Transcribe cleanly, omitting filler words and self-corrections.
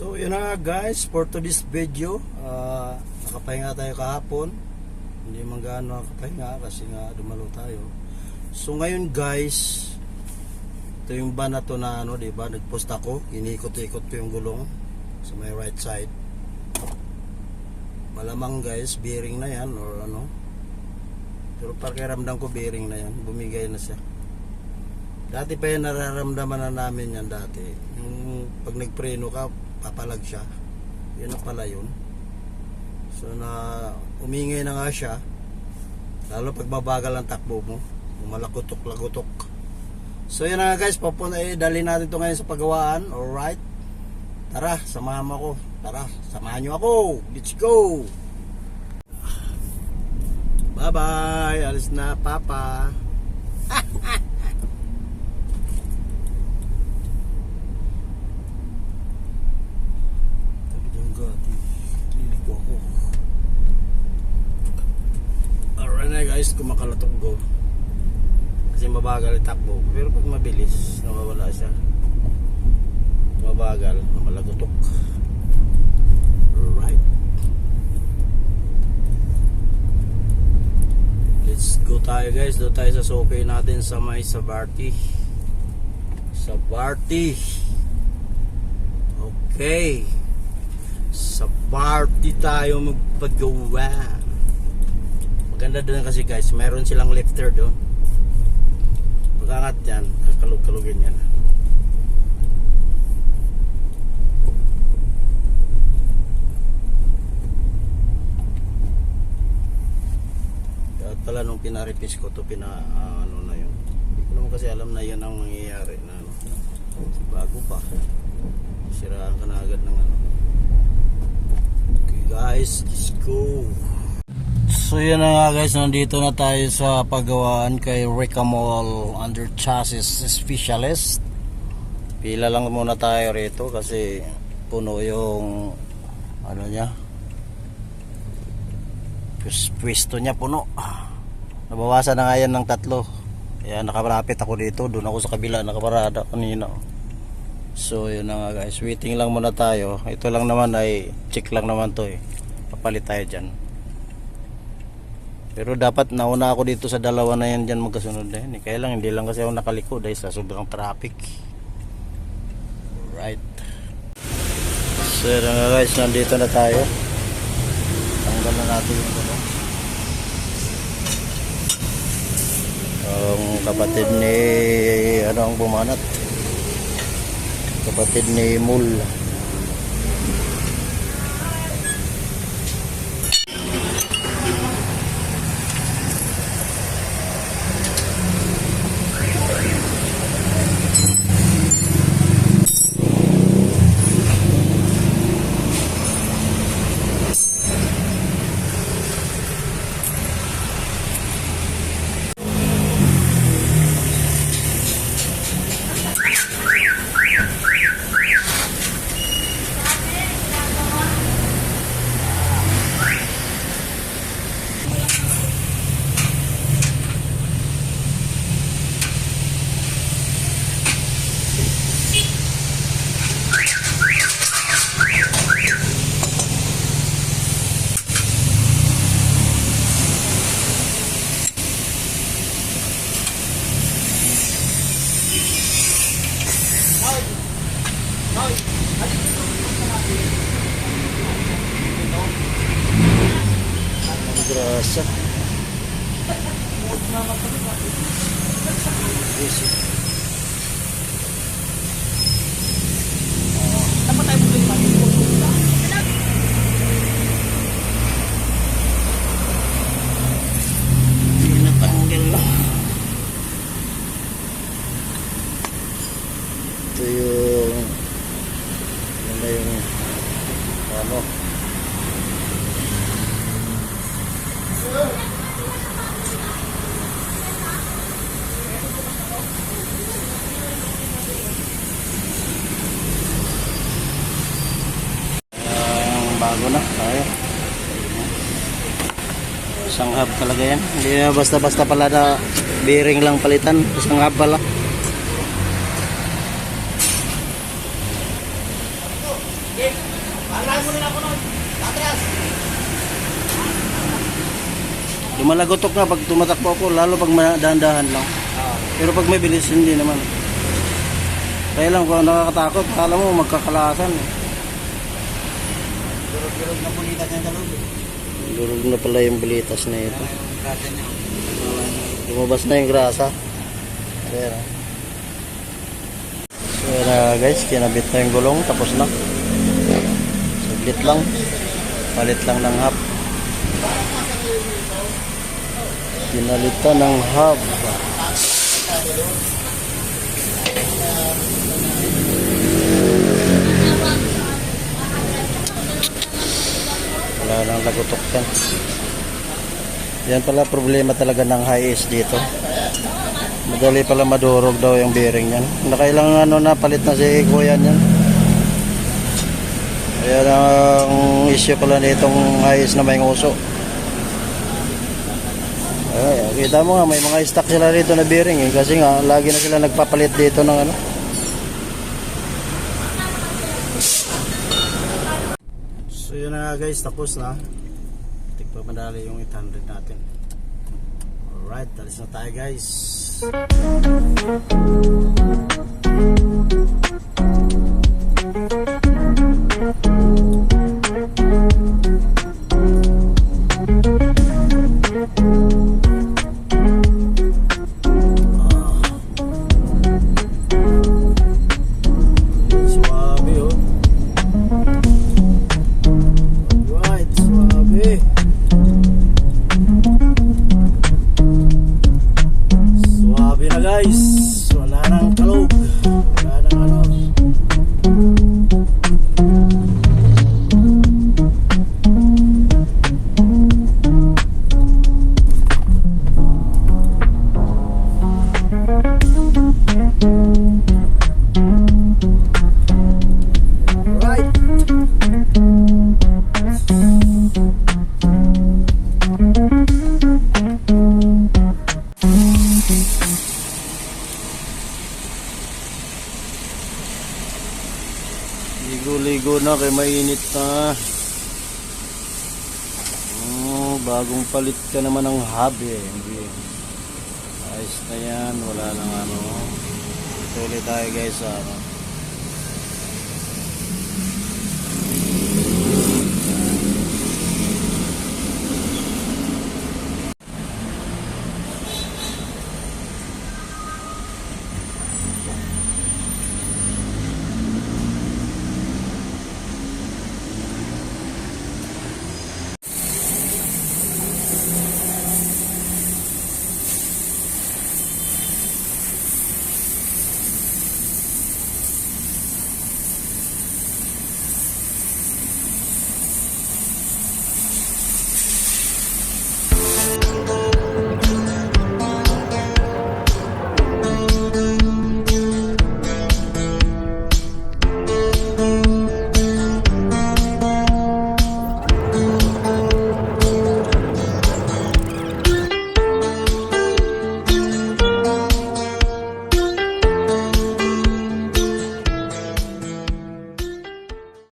So yun na nga guys, for today's video, nakapahinga tayo kahapon. Hindi man gaano nakapahinga kasi nga dumalo tayo. So ngayon guys, ito yung van na to na ano, diba? Nagpost ako, inikot-ikot ko yung gulong sa may right side. Malamang guys, bearing na yan or ano. Pero pakiramdam ko bearing na yan, bumigay na siya. Dati pa yan nararamdaman na namin yan dati. Yung pag nagpreno ka, papalag siya. Yun na pala yun. So na umingay na nga siya. Lalo pag mabagal ang takbo mo, malagutok-lagutok. So yun na nga guys, dali natin ito ngayon sa pagawaan. Alright. Tara, samahan mo ako. Tara, samahan nyo ako. Let's go. Bye bye. Alis na papa. Alright na guys, kumakalatog go. Kasi mabagal yung takbo. Pero pag mabilis, nawawala siya. Mabagal, malagutok. Alright. Let's go tayo guys. Doon tayo sa sokay natin sa may Sabarti. Sabarti. Okay. Sabarti tayo magpagawa. Maganda doon kasi guys, mayroon silang lifter doon. Pag-angat yan, kakalug-kalugin yan. At pala nung pinaripis ko to, ano na yun. Hindi ko naman kasi alam na yun ang mangyayari na ano. Bago pa. Siraan ka na agad ng ano. Okay guys, let's go. So yun na nga guys, nandito na tayo sa paggawaan kay Recamol under chassis specialist. Pila lang muna tayo rito kasi puno yung ano niya, pwesto niya puno. Nabawasan na nga yan ng 3. Kaya nakalapit ako dito, doon ako sa kabila nakaparada kanina. So yun na nga guys, waiting lang muna tayo. Ito lang naman ay check lang naman to papalit tayo dyan. Pero dapat nauna ako dito sa dalawa na yan dyan magkasunod na yan. Kaya lang hindi lang kasi ako nakaliko dahil sa sobrang traffic. Right. So yun nga guys, nandito na tayo. Tanggal na natin yung ano. Ang kapatid ni ano ang bumanat. Kapatid ni Mul. Grasa. Dapat tayo muli pa. Hindi natanggal lang. Ito yung ano bago na tayo. Isang hub talaga yan. Hindi na basta-basta pala na bearing lang palitan. Isang hub pala. Lumalagotok nga pag tumatakbo ako, lalo pag dahan-dahan lang. Pero pag may bilis, hindi naman. Kaya lang kung nakakatakot, kala mo magkakalasan. Durog-durog na bulitas niya sa loob. Durog na pala yung bilitas na ito. Lumabas na yung grasa. Ayan. So yan guys, kinabit na yung gulong, tapos na. Saglit lang. Palit lang ng hub. Pinalitan ng hub. Wala nang lagutok yan. Yan pala problema talaga ng high-ace dito. Madali pala madurog daw yung bearing yan. Nakailang napalit na si Kuya yan. Ayan ang issue pala nitong high-ace na may nguso. Ay, kita mo nga may mga stock sila rito na bearing kasi nga lagi na sila nagpapalit dito ng ano. So yun na nga guys, tapos na. Tigpamadali yung 800 natin. Alright, alis na tayo guys. Suabe oh. Alright, suabe. Suabe na guys. Wala nang kalog. Wala nang ano. Ligo-ligo na kay mainit na. Bagong palit ka naman ng hub eh. Hindi. Ayos na yan. Wala nang ano. Ito ulit tayo guys sa ano.